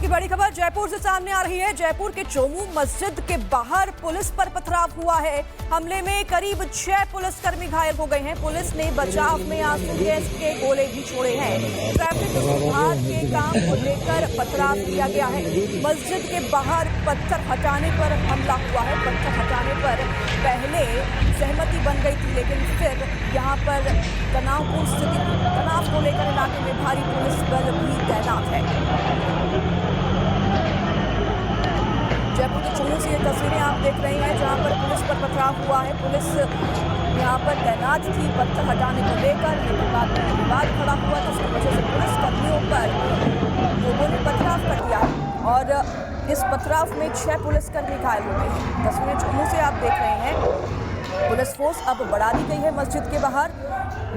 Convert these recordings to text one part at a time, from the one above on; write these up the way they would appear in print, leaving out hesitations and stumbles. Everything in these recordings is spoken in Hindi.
की बड़ी खबर जयपुर से सामने आ रही है। जयपुर के चोमू मस्जिद के बाहर पुलिस पर पथराव हुआ है। हमले में करीब 6 पुलिसकर्मी घायल हो गए हैं। पुलिस ने बचाव में आंसू गैस के गोले भी छोड़े हैं। ट्रैफिक सुधार के काम को लेकर पथराव किया गया है। मस्जिद के बाहर पत्थर हटाने पर हमला हुआ है। पत्थर हटाने पर पहले सहमति बन गई थी, लेकिन फिर यहाँ पर तनावपूर्ण स्थिति, तनाव को लेकर इलाके में भारी पुलिस बल भी तैनात है। जयपुर के चोमू से ये तस्वीरें आप देख रहे हैं, जहां पर पुलिस पर पथराव हुआ है। पुलिस यहां पर तैनात थी पत्थर हटाने को लेकर, लेकिन बाद में विवाद खड़ा हुआ, जिसकी वजह से पुलिस कर्मियों पर लोगों ने पथराव कर दिया और इस पथराव में 6 पुलिसकर्मी घायल हो गए हैं। तस्वीरें चोमू से आप देख रहे हैं। पुलिस फोर्स अब बढ़ा दी गई है मस्जिद के बाहर।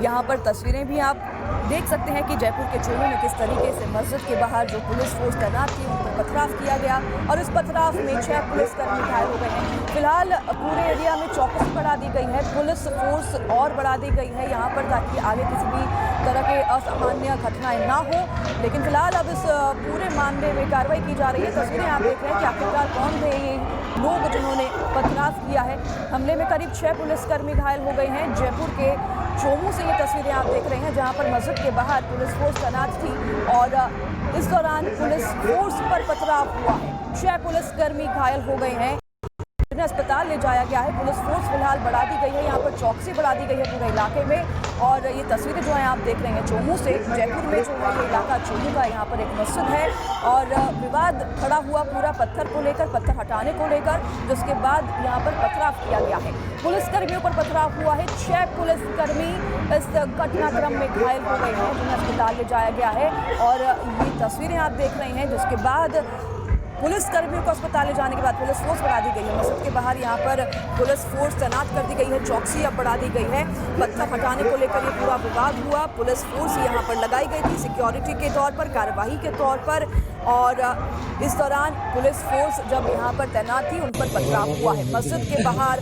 यहाँ पर तस्वीरें भी आप देख सकते हैं कि जयपुर के चोमू में किस तरीके से मस्जिद के बाहर जो पुलिस फोर्स तैनात थी उन पर पथराव किया गया और इस पथराव में 6 पुलिसकर्मी घायल हो गए हैं। फिलहाल पूरे एरिया में चौकसी बढ़ा दी गई है, पुलिस फोर्स और बढ़ा दी गई है यहाँ पर, ताकि आगे किसी भी तरह के असामान्य घटनाएं ना हो। लेकिन फिलहाल अब इस पूरे मामले में कार्रवाई की जा रही है। तस्वीरें आप देख रहे हैं कि आखिरकार कौन थे ये लोग जिन्होंने पथराव किया है। हमले में करीब 6 पुलिसकर्मी घायल हो गए हैं। जयपुर के चोमू से ये तस्वीरें आप देख रहे हैं, जहां पर मस्जिद के बाहर पुलिस फोर्स तैनात थी और इस दौरान पुलिस फोर्स पर पथराव हुआ है। 6 पुलिसकर्मी घायल हो गए हैं, जिन्हें अस्पताल ले जाया गया है। पुलिस फोर्स फिलहाल बढ़ा दी गई है, यहाँ पर चौकसी बढ़ा दी गई है पूरे इलाके में। और ये तस्वीरें जो है आप देख रहे हैं चोमू से, जयपुर में जो है ये इलाका चोमू का, यहाँ पर एक मस्जिद है और विवाद खड़ा हुआ पूरा पत्थर को लेकर, पत्थर हटाने को लेकर, जिसके बाद यहाँ पर पथराव किया गया है। पुलिसकर्मियों पर पथराव हुआ है। 6 पुलिसकर्मी इस घटनाक्रम में घायल हो गए हैं, जिन्हें अस्पताल ले जाया गया है और ये तस्वीरें आप देख रहे हैं, जिसके बाद पुलिस कर्मियों को अस्पताल ले जाने के बाद पुलिस फोर्स बढ़ा दी गई है। मस्जिद के बाहर यहाँ पर पुलिस फोर्स तैनात कर दी गई है, चौकसी अब बढ़ा दी गई है। पत्थर हटाने को लेकर ये पूरा विवाद हुआ। पुलिस फोर्स यहाँ पर लगाई गई थी सिक्योरिटी के तौर पर, कार्यवाही के तौर पर, और इस दौरान पुलिस फोर्स जब यहाँ पर तैनात थी उन पर पथराव हुआ है। मस्जिद के बाहर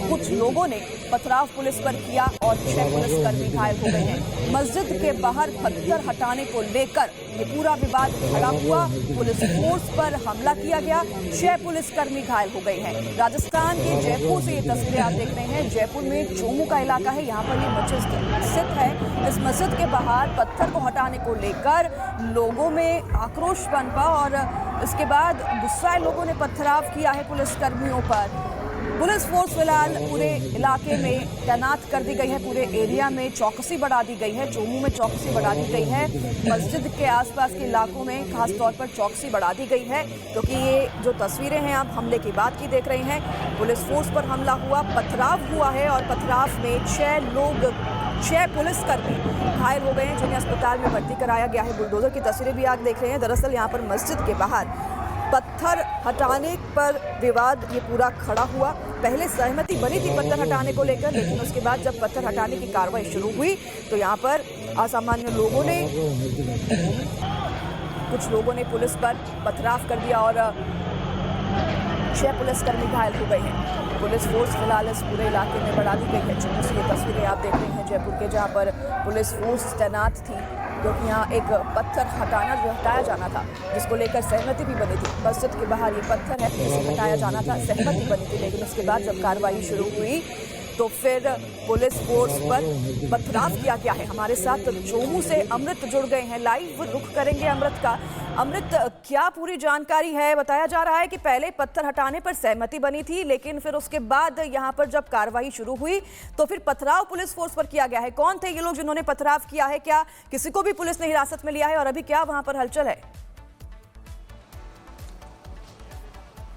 कुछ लोगों ने पथराव पुलिस पर किया और 6 पुलिसकर्मी घायल हो गए हैं। मस्जिद के बाहर पत्थर हटाने को लेकर ये पूरा विवाद खड़ा हुआ, पुलिस फोर्स पर हमला किया गया, 6 पुलिसकर्मी घायल हो गए हैं। राजस्थान के जयपुर से ये तस्वीरें आप देख रहे हैं। जयपुर में चोमू का इलाका है, यहाँ पर ये मस्जिद स्थित है। इस मस्जिद के बाहर पत्थर को हटाने को लेकर लोगों में आक्रोश पनपा और इसके बाद गुस्साए लोगों ने पथराव किया है पुलिसकर्मियों पर। पुलिस फोर्स फिलहाल पूरे इलाके में तैनात कर दी गई है, पूरे एरिया में चौकसी बढ़ा दी गई है। चोमू में चौकसी बढ़ा दी गई है, मस्जिद के आसपास के इलाकों में खास तौर पर चौकसी बढ़ा दी गई है, क्योंकि ये जो तस्वीरें हैं आप हमले के बाद की देख रहे हैं। पुलिस फोर्स पर हमला हुआ, पथराव हुआ है और पथराव में 6 पुलिसकर्मी घायल हो गए हैं, जिन्हें अस्पताल में भर्ती कराया गया है। बुलडोजर की तस्वीरें भी आप देख रहे हैं। दरअसल यहाँ पर मस्जिद के बाहर पत्थर हटाने पर विवाद ये पूरा खड़ा हुआ। पहले सहमति बनी थी पत्थर हटाने को लेकर, लेकिन उसके बाद जब पत्थर हटाने की कार्रवाई शुरू हुई तो यहाँ पर असामान्य लोगों ने, कुछ लोगों ने पुलिस पर पथराव कर दिया और 6 पुलिसकर्मी घायल हो गए हैं। पुलिस फोर्स फिलहाल इस पूरे इलाके में बढ़ा दी गई है। चोमू से ये तस्वीरें आप देख रहे हैं जयपुर के, जहाँ पर पुलिस फोर्स तैनात थी, क्योंकि यहाँ एक पत्थर हटाया जाना था, जिसको लेकर सहमति भी बनी थी। मस्जिद के बाहर ये पत्थर है, इसे हटाया जाना था, सहमति बनी थी, लेकिन उसके बाद जब कार्रवाई शुरू हुई तो फिर पुलिस फोर्स पर पथराव किया गया है। हमारे साथ चोमू से अमृत जुड़ गए हैं, लाइव रुख करेंगे अमृत का। अमृत, क्या पूरी जानकारी है? बताया जा रहा है कि पहले पत्थर हटाने पर सहमति बनी थी, लेकिन फिर उसके बाद यहाँ पर जब कार्रवाई शुरू हुई तो फिर पथराव पुलिस फोर्स पर किया गया है। कौन थे ये लोग जिन्होंने पथराव किया है? क्या किसी को भी पुलिस ने हिरासत में लिया है और अभी क्या वहां पर हलचल है?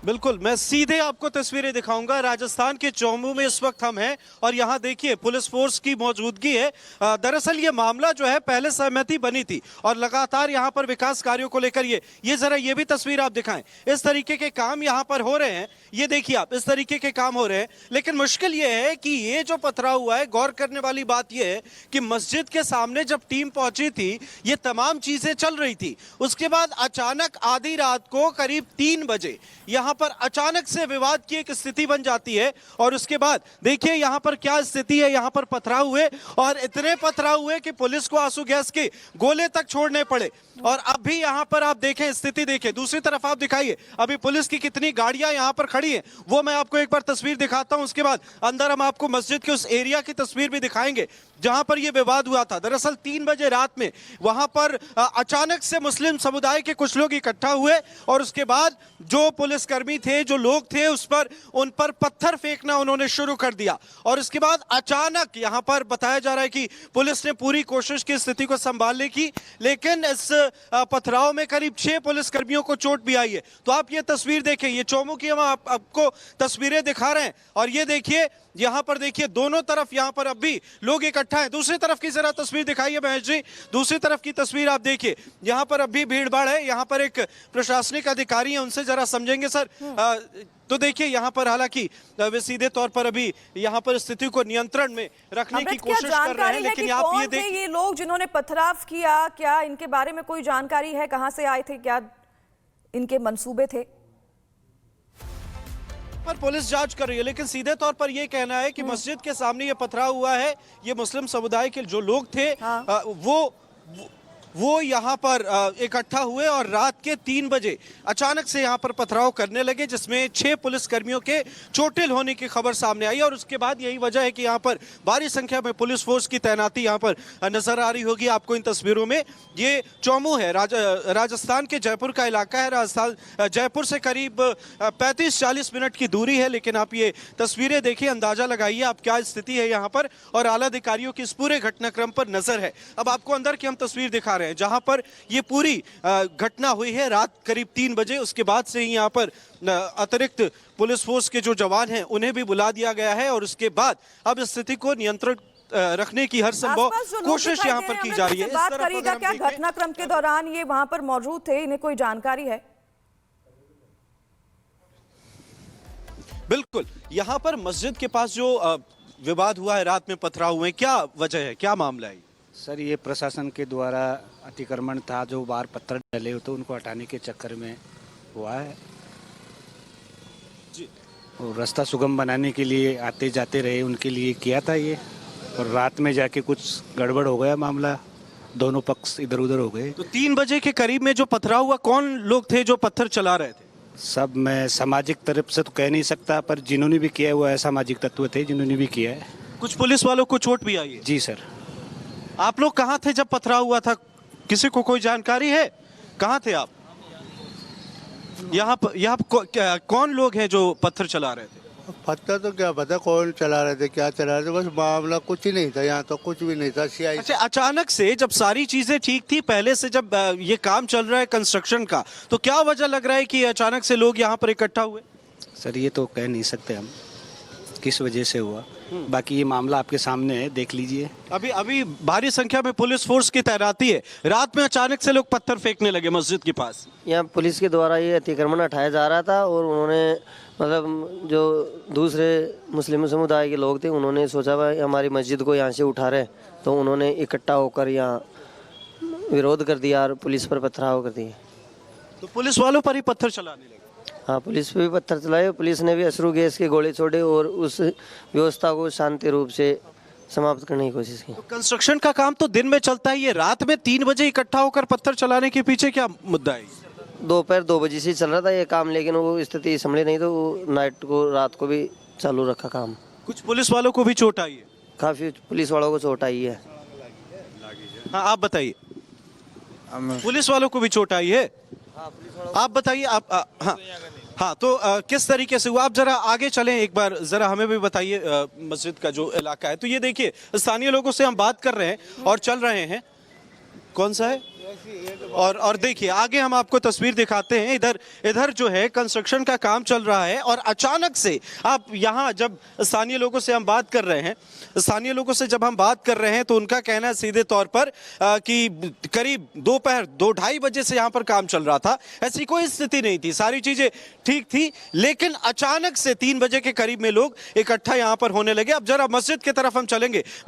बिल्कुल, मैं सीधे आपको तस्वीरें दिखाऊंगा। राजस्थान के चोमू में इस वक्त हम हैं और यहाँ देखिए पुलिस फोर्स की मौजूदगी है। दरअसल ये मामला जो है पहले सहमति बनी थी और लगातार यहाँ पर विकास कार्यों को लेकर ये जरा ये भी तस्वीर आप दिखाएं। इस तरीके के काम यहाँ पर हो रहे हैं, ये देखिए आप, इस तरीके के काम हो रहे हैं। लेकिन मुश्किल ये है कि ये जो पथराव हुआ है, गौर करने वाली बात ये है कि मस्जिद के सामने जब टीम पहुंची थी ये तमाम चीजें चल रही थी। उसके बाद अचानक आधी रात को करीब 3 बजे यहाँ यहाँ पर अचानक से विवाद की एक स्थिति बन जाती है और उसके बाद देखिए यहाँ पर क्या स्थिति है। यहाँ पर पथराव हुए और इतने पथराव हुए कि पुलिस को आंसू गैस के गोले तक छोड़ने पड़े। और अब भी यहाँ पर आप देखें, स्थिति देखें, दूसरी तरफ आप दिखाइए अभी पुलिस की कितनी गाड़ियां यहाँ पर खड़ी हैं, वो मैं आपको एक बार तस्वीर दिखाता हूं। उसके बाद अंदर हम आपको मस्जिद के उस एरिया की तस्वीर भी दिखाएंगे जहां पर यह विवाद हुआ था। दरअसल 3 बजे रात में वहां पर अचानक से मुस्लिम समुदाय के कुछ लोग इकट्ठा हुए और उसके बाद जो पुलिसकर्मी थे, जो लोग थे, उन पर पत्थर फेंकना उन्होंने शुरू कर दिया। और उसके बाद अचानक यहां पर बताया जा रहा है कि पुलिस ने पूरी कोशिश की स्थिति को संभालने की, लेकिन इस पथराव में करीब 6 पुलिसकर्मियों को चोट भी आई है। तो आप ये तस्वीर देखें, ये चौमू की हम आपको तस्वीरें दिखा रहे हैं और ये देखिए यहाँ पर देखिए दोनों तरफ यहाँ पर अब भी लोग इकट्ठा हैं। दूसरी तरफ की जरा तस्वीर दिखाइए महेश जी, दूसरी तरफ की तस्वीर आप देखिए, यहाँ पर अब भी भीड़ भाड़ है। यहाँ पर एक प्रशासनिक अधिकारी है, उनसे जरा समझेंगे सर। तो देखिए यहाँ पर हालांकि वे सीधे तौर पर अभी यहाँ पर स्थिति को नियंत्रण में रखने की कोशिश कर रहे हैं, लेकिन आप ये देखिए ये लोग जिन्होंने पथराव किया, क्या इनके बारे में कोई जानकारी है? कहां से आए थे, क्या इनके मंसूबे थे? पर पुलिस जांच कर रही है, लेकिन सीधे तौर पर यह कहना है कि मस्जिद के सामने ये पथराव हुआ है, ये मुस्लिम समुदाय के जो लोग थे वो यहाँ पर इकट्ठा हुए और रात के 3 बजे अचानक से यहाँ पर पथराव करने लगे, जिसमें 6 पुलिसकर्मियों के चोटिल होने की खबर सामने आई। और उसके बाद यही वजह है कि यहाँ पर भारी संख्या में पुलिस फोर्स की तैनाती यहाँ पर नजर आ रही होगी आपको इन तस्वीरों में। ये चौमू है, राजस्थान के जयपुर का इलाका है। राजस्थान जयपुर से करीब 35-40 मिनट की दूरी है, लेकिन आप ये तस्वीरें देखिए, अंदाजा लगाइए आप क्या स्थिति है यहाँ पर। और आला अधिकारियों की इस पूरे घटनाक्रम पर नजर है। अब आपको अंदर की हम तस्वीर दिखा रहे हैं जहां पर ये पूरी घटना हुई है रात करीब 3 बजे। उसके बाद से ही यहाँ पर अतिरिक्त पुलिस फोर्स के जो जवान हैं उन्हें भी बुला दिया गया है और उसके बाद अब स्थिति को नियंत्रण रखने की हर संभव कोशिश यहाँ पर की जा रही है। बात करिएगा क्या घटनाक्रम के दौरान ये वहां पर मौजूद थे, इन्हें कोई जानकारी है? बिल्कुल, यहाँ पर मस्जिद के पास जो विवाद हुआ है, रात में पथराव हुए, क्या वजह है, क्या मामला है? सर ये प्रशासन के द्वारा अतिक्रमण था, जो बाहर पत्थर डले होते उनको हटाने के चक्कर में हुआ है जी। और रास्ता सुगम बनाने के लिए आते जाते रहे, उनके लिए किया था ये। और रात में जाके कुछ गड़बड़ हो गया मामला, दोनों पक्ष इधर उधर हो गए। तो 3 बजे के करीब में जो पथराव हुआ, कौन लोग थे जो पत्थर चला रहे थे? सब मैं सामाजिक तरफ से तो कह नहीं सकता, पर जिन्होंने भी किया हुआ है सामाजिक तत्व थे जिन्होंने भी किया है। कुछ पुलिस वालों को चोट भी आई है? जी सर। आप लोग कहाँ थे जब पथराव हुआ था? किसी को कोई जानकारी है? कहाँ थे आप? यहाँ पर कौन लोग हैं जो पत्थर चला रहे थे? पता तो क्या पता कौन चला रहे थे, क्या चला रहे थे, बस मामला कुछ ही नहीं था, यहाँ तो कुछ भी नहीं था। अच्छा, अचानक से जब सारी चीजें ठीक थी, पहले से जब ये काम चल रहा है कंस्ट्रक्शन का, तो क्या वजह लग रहा है कि अचानक से लोग यहाँ पर इकट्ठा हुए? सर ये तो कह नहीं सकते हम किस वजह से हुआ, बाकी ये मामला आपके सामने है, देख लीजिए। अभी भारी संख्या में पुलिस फोर्स की तैनाती है। रात में अचानक से लोग पत्थर फेंकने लगे मस्जिद के पास। यहाँ पुलिस के द्वारा ये अतिक्रमण हटाया जा रहा था और उन्होंने मतलब जो दूसरे मुस्लिम समुदाय के लोग थे उन्होंने सोचा भाई हमारी मस्जिद को यहाँ से उठा रहे, तो उन्होंने इकट्ठा होकर यहाँ विरोध कर दिया और पुलिस पर पथराव कर दिए। तो पुलिस वालों पर ही पत्थर चलाने लगे? हाँ, पुलिस पे भी पत्थर चलाए, पुलिस ने भी अश्रु गैस के गोले छोड़े और उस व्यवस्था को शांति रूप से समाप्त करने की कोशिश की। तो कंस्ट्रक्शन का काम तो दिन में चलता है, ये रात में 3 बजे इकट्ठा होकर पत्थर चलाने के पीछे क्या मुद्दा है? दोपहर 2 बजे से चल रहा था ये काम, लेकिन वो स्थिति संभली नहीं तो वो नाइट को रात को भी चालू रखा काम। कुछ पुलिस वालों को भी चोट आई है? काफी पुलिस वालों को चोट आई है। हाँ, आप बताइए। पुलिस वालों को भी चोट आई है? आप बताइए। आप हाँ, तो किस तरीके से हुआ? आप जरा आगे चलें, एक बार जरा हमें भी बताइए मस्जिद का जो इलाका है। तो ये देखिए, स्थानीय लोगों से हम बात कर रहे हैं और चल रहे हैं। कौन सा है? और देखिए आगे हम आपको तस्वीर दिखाते हैं। इधर जो है कंस्ट्रक्शन का काम चल रहा है और अचानक से आप यहाँ जब स्थानीय लोगों से हम बात कर रहे हैं तो उनका कहना है सीधे तौर पर कि करीब दोपहर 2-2:30 बजे से यहाँ पर काम चल रहा था। ऐसी कोई स्थिति नहीं थी, सारी चीजें ठीक थी, लेकिन अचानक से 3 बजे के करीब में लोग इकट्ठा यहाँ पर होने लगे। अब जरा मस्जिद की तरफ हम चलेंगे।